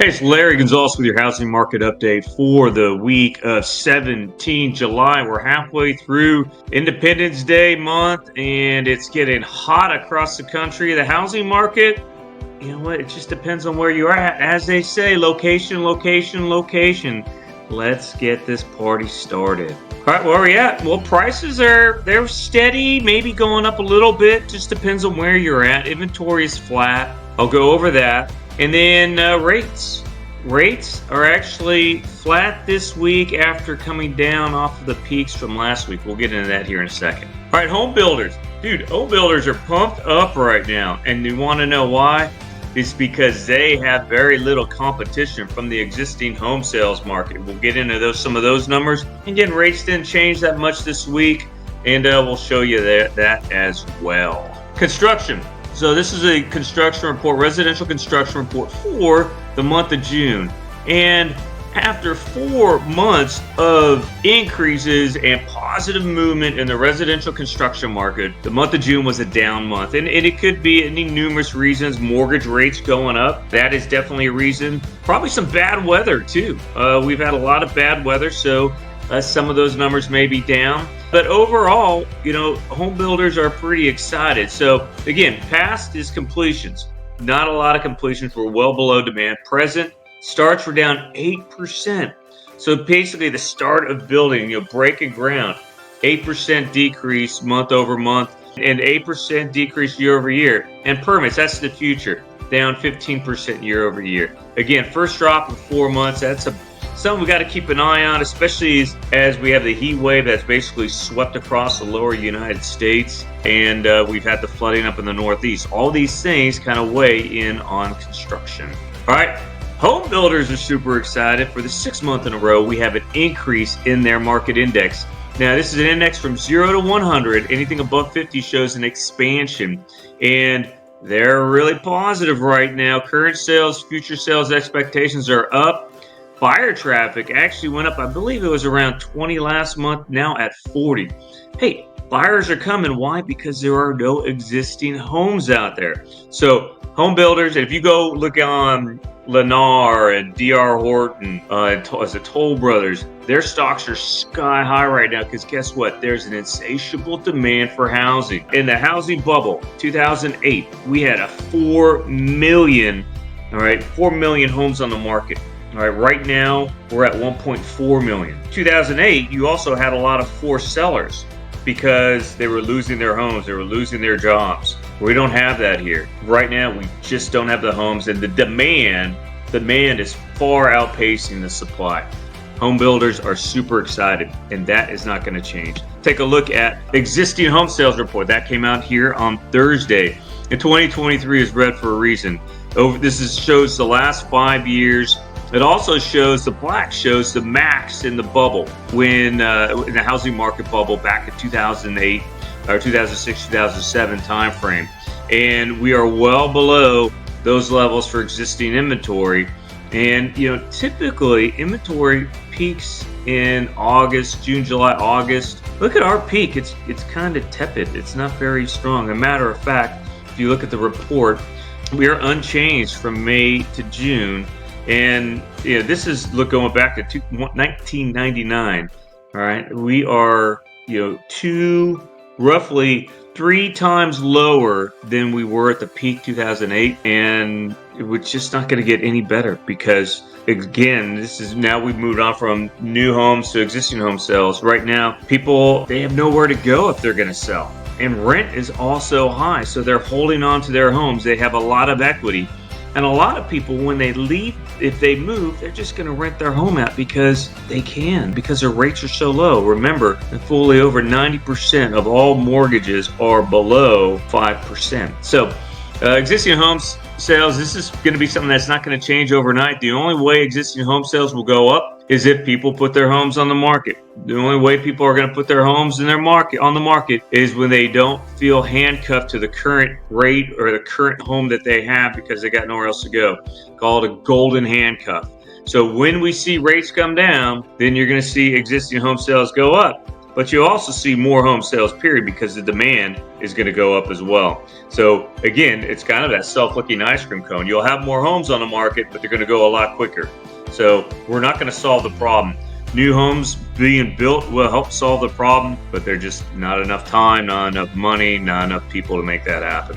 Hey, it's Larry Gonzales with your housing market update for the week of 17 July. We're halfway through Independence Day month and it's getting hot across the country. The housing market, you know what? It just depends on where you're at. As they say, location, location, location. Let's get this party started. All right, where are we at? Well, they're steady, maybe going up a little bit. Just depends on where you're at. Inventory is flat. I'll go over that. And then rates. Rates are actually flat this week after coming down off of the peaks from last week. We'll get into that here in a second. All right, home builders. Dude, home builders are pumped up right now. And you want to know why? It's because they have very little competition from the existing home sales market. We'll get into some of those numbers. Again, rates didn't change that much this week, and we'll show you that as well. Construction. So this is a construction report, residential construction report for the month of June. And after 4 months of increases and positive movement in the residential construction market, the month of June was a down month. And it could be any numerous reasons. Mortgage rates going up. That is definitely a reason. Probably some bad weather too. We've had a lot of bad weather, so some of those numbers may be down. But overall, home builders are pretty excited. So again, past is completions. Not a lot of completions. We're well below demand. Present, starts were down 8%. So basically the start of building, breaking ground, 8% decrease month over month and 8% decrease year over year. And permits, that's the future, down 15% year over year. Again, first drop in 4 months, that's something we got to keep an eye on, especially as we have the heat wave that's basically swept across the lower United States, and we've had the flooding up in the Northeast. All these things kind of weigh in on construction. All right, home builders are super excited. For the 6th month in a row, we have an increase in their market index. Now, this is an index from 0 to 100. Anything above 50 shows an expansion, and they're really positive right now. Current sales, future sales expectations are up. Buyer traffic actually went up. I believe it was around 20 last month, now at 40. Hey, buyers are coming. Why? Because there are no existing homes out there. So home builders, if you go look on Lennar and D.R. Horton, as the Toll Brothers, their stocks are sky high right now because guess what? There's an insatiable demand for housing. In the housing bubble, 2008, we had 4 million homes on the market. All right, right now we're at 1.4 million. 2008, you also had a lot of forced sellers because they were losing their homes, they were losing their jobs. We don't have that here. Right now, we just don't have the homes, and the demand is far outpacing the supply. Home builders are super excited, and that is not going to change. Take a look at existing home sales report. That came out here on Thursday. And 2023 is red for a reason. Shows the last 5 years. It also shows, the black shows the max in the bubble when in the housing market bubble back in 2008 or 2006, 2007 timeframe. And we are well below those levels for existing inventory. And, typically inventory peaks in August, June, July, August. Look at our peak. It's kind of tepid. It's not very strong. As a matter of fact, if you look at the report, we are unchanged from May to June. And this is going back to 1999. All right, we are roughly 3 times lower than we were at the peak 2008, and we're just not going to get any better because again, we've moved on from new homes to existing home sales. Right now, people, they have nowhere to go if they're going to sell, and rent is also high, so they're holding on to their homes. They have a lot of equity. And a lot of people, when they leave, if they move, they're just going to rent their home out because they can, because their rates are so low. Remember, fully over 90% of all mortgages are below 5%. So existing homes sales, this is going to be something that's not going to change overnight. The only way existing home sales will go up is if people put their homes on the market. The only way people are going to put their homes on the market is when they don't feel handcuffed to the current rate or the current home that they have because they got nowhere else to go. Call it a golden handcuff. So when we see rates come down, then you're going to see existing home sales go up. but you also see more home sales, period, because the demand is going to go up as well. So again, it's kind of that self-licking ice cream cone. You'll have more homes on the market, but they're going to go a lot quicker. So we're not going to solve the problem. New homes being built will help solve the problem, but there's just not enough time, not enough money, not enough people to make that happen.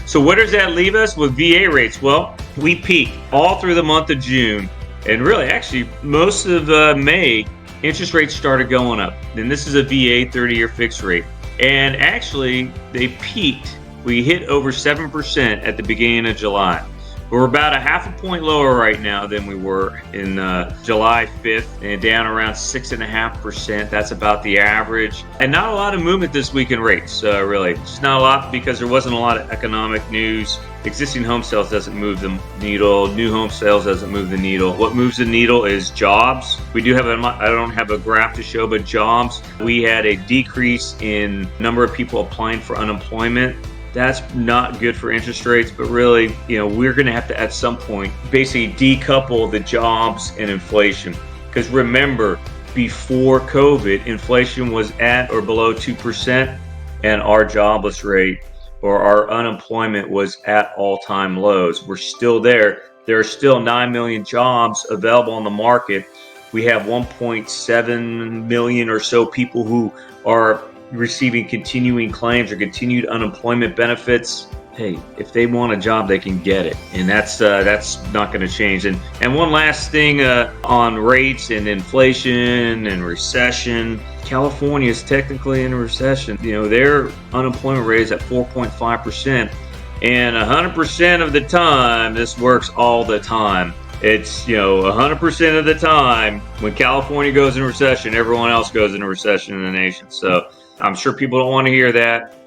So where does that leave us with VA rates? Well, we peaked all through the month of June, and really actually most of May, interest rates started going up. And this is a VA 30-year fixed rate. And actually they peaked. We hit over 7% at the beginning of July. We're about a half a point lower right now than we were in July 5th, and down around 6.5%. That's about the average. And not a lot of movement this week in rates, really. Just not a lot, because there wasn't a lot of economic news. Existing home sales doesn't move the needle. New home sales doesn't move the needle. What moves the needle is jobs. We do have I don't have a graph to show, but jobs. We had a decrease in number of people applying for unemployment. That's not good for interest rates, but really, we're going to have to, at some point, basically decouple the jobs and inflation. Because remember, before COVID, inflation was at or below 2%, and our jobless rate or our unemployment was at all-time lows. We're still there. There are still 9 million jobs available on the market. We have 1.7 million or so people who are receiving continuing claims or continued unemployment benefits. Hey, if they want a job, they can get it, and that's not going to change. And one last thing on rates and inflation and recession. California is technically in a recession. Their unemployment rate is at 4.5%, and 100% of the time, this works all the time. It's 100% of the time when California goes in recession, everyone else goes into recession in the nation. So I'm sure people don't want to hear that,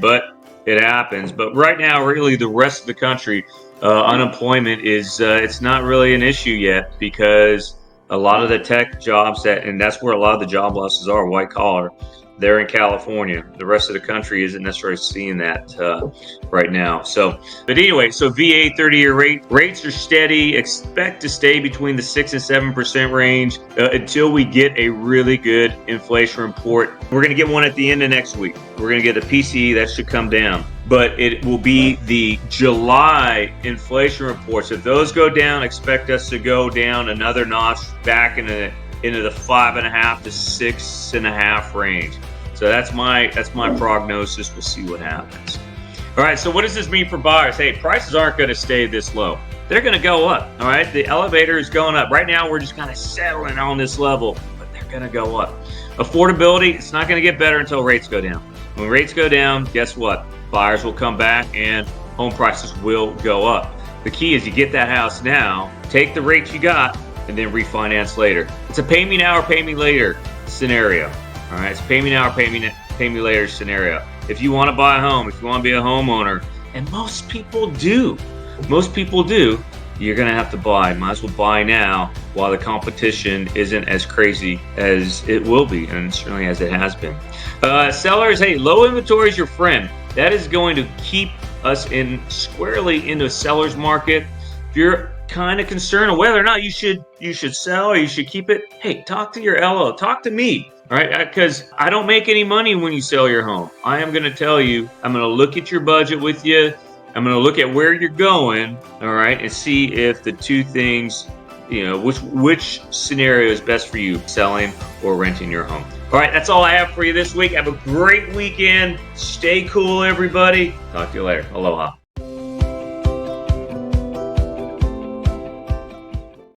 but it happens. But right now, really, the rest of the country, unemployment is it's not really an issue yet, because a lot of the tech jobs and that's where a lot of the job losses are, white collar. They're in California. The rest of the country isn't necessarily seeing that right now. But anyway, so VA 30-year rates are steady. Expect to stay between the 6 and 7% range until we get a really good inflation report. We're going to get one at the end of next week. We're going to get a PCE that should come down, but it will be the July inflation reports. If those go down, expect us to go down another notch back into the 5.5 to 6.5 range. So that's my prognosis. We'll see what happens. All right, so what does this mean for buyers? Hey, prices aren't going to stay this low. They're going to go up. All right, the elevator is going up. Right now, we're just kind of settling on this level, but they're going to go up. Affordability, it's not going to get better until rates go down. When rates go down, guess what? Buyers will come back and home prices will go up. The key is you get that house now, take the rate you got, and then refinance later. It's a pay me now or pay me later scenario. All right, it's pay me now or pay me later scenario. If you want to buy a home, if you want to be a homeowner, and most people do, you're going to have to buy. Might as well buy now while the competition isn't as crazy as it will be, and certainly as it has been. Sellers, hey, low inventory is your friend. That is going to keep us squarely into a seller's market. If you're kind of concerned of whether or not you should sell or you should keep it, hey, talk to your LO, talk to me, all right? Because I don't make any money when you sell your home. I am going to tell you, I'm going to look at your budget with you. I'm going to look at where you're going, all right, and see if the two things, which scenario is best for you, selling or renting your home. All right, that's all I have for you this week. Have a great weekend. Stay cool, everybody. Talk to you later. Aloha.